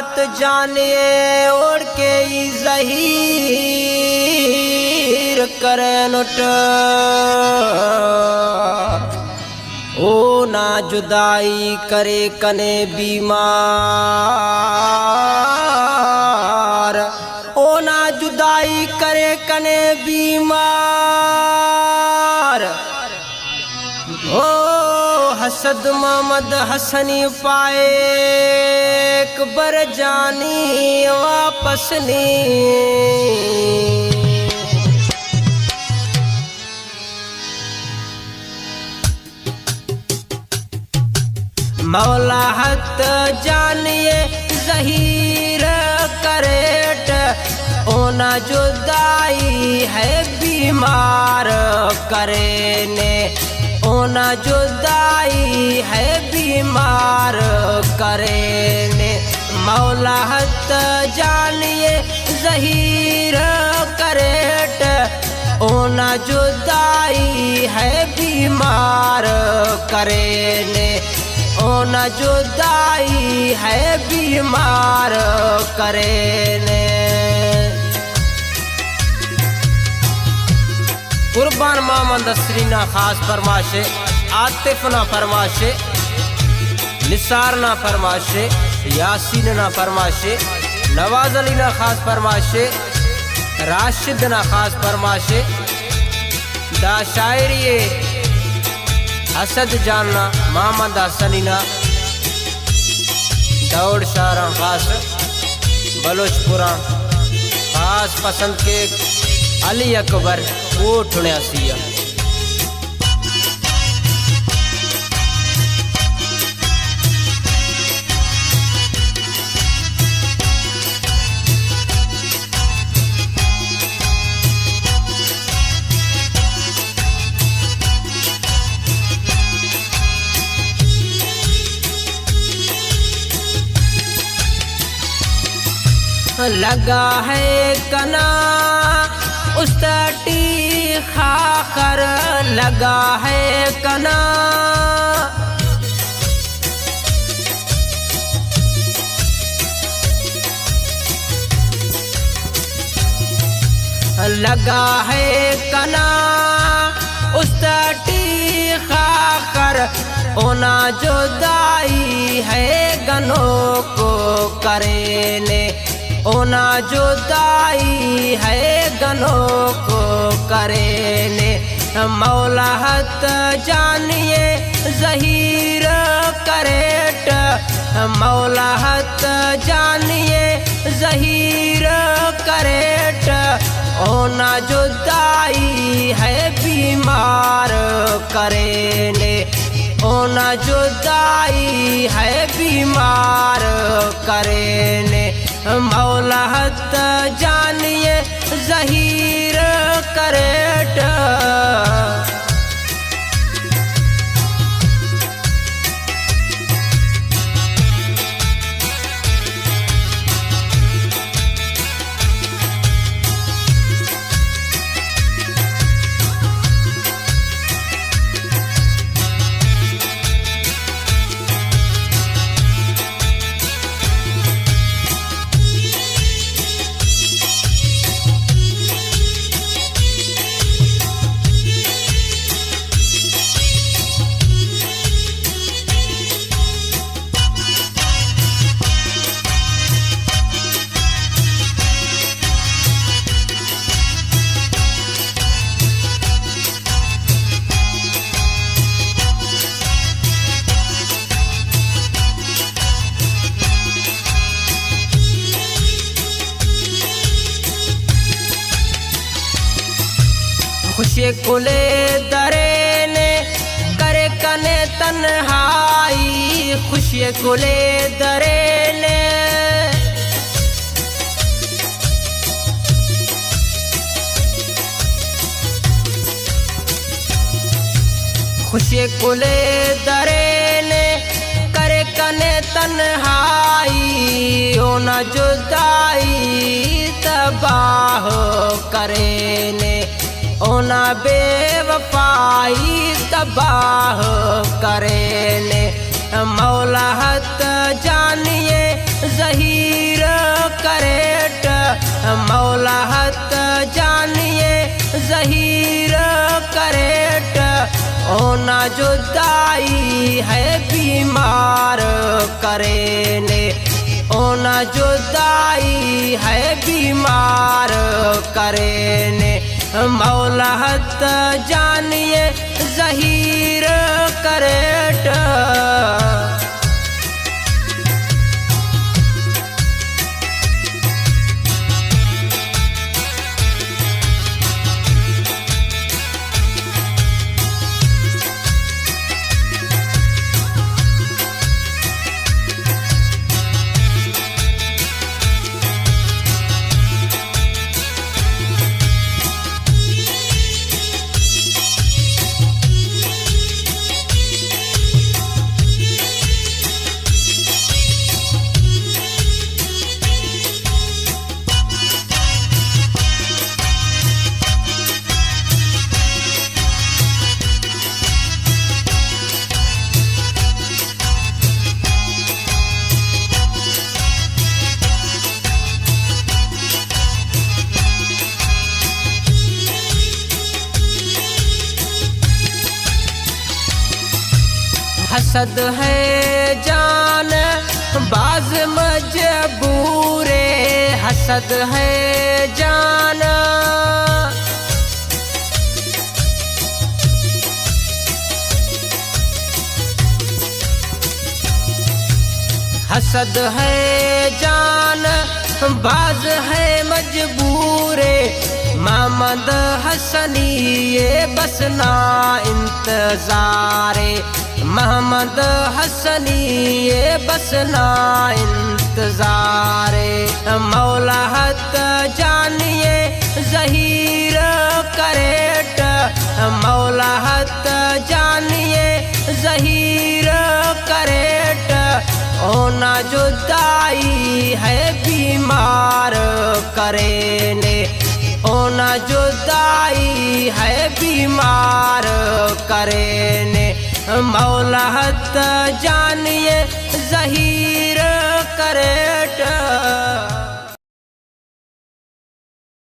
हत जानिए ओढ़ के ज़हीर करे लुट। ओ ना जुदाई करे कने बीमार, ओ ना जुदाई करे कने बीमार। ओ हसद मोहम्मद हसनी पाए अकबर जानी वापस नी। मौला हत जानिए ज़हीर करेट, ओना जुदाई है बीमार करे ने, ओना जुदाई है बीमार करे ने। मौला हत जानिए ज़हीर करेट, ओना जुदाई है बीमार करे ने, ओना जुदाई है बीमार करे ने। कुर्बान मोहम्मद असरीना खास फरमाशे, आतिफ ना फरमाशे, निसार ना फरमाशे, यासीन ना फरमाशे, नवाज अली ना खास फरमाशे, राशिद ना खास फरमाशे, दा शायरी असद जानना मोहम्मद हसनीना, दौड़ शारा खास बलोचपुरा खास पसंद के अली अकबर कोठुण्या सिया। लगा है कना उस्तटी खाकर, लगा है कना लगा है कना उस्तटी खाकर, ओना जुदाई है गनों को करे ने, ओना जुदाई है गनों को करे ने। मौला हत जानिए ज़हीर करेट, मौला हत जानिए ज़हीर करेट, ओना जुदाई है बीमार करे ने, ओना जुदाई है बीमार करे ने। मौला हत जानिए ज़हीर करेट। खुशी कुले दरे ने करे कने तन्हाई, खुशी कुले दरे ने खुशी कुले दरे ने करे कने तन्हाई, ओना जुदाई तबाह करे ने, ओना बेवफाई तबाह करे ने। मौला हत जानिए ज़हीर होना जुदाई है बीमार करे ने, होना जुदाई है बीमार करे ने। मौला हत जानिए ज़हीर करेट, हसद है जान बाज मजबूरे, हसद है जान हसद है जान बाज है मजबूरे। मोहम्मद हसनी ये बसना इंतज़ारे, मोहम्मद हसनी ये बसना इंतज़ारे। मौला हत जानिए ज़हीर करेट, मौला हत जानिए ज़हीर करेट। होना जुदाई है बीमार करे ने, होना जुदाई है बीमार करे ने। मौला हत जानिए ज़हीर करेट।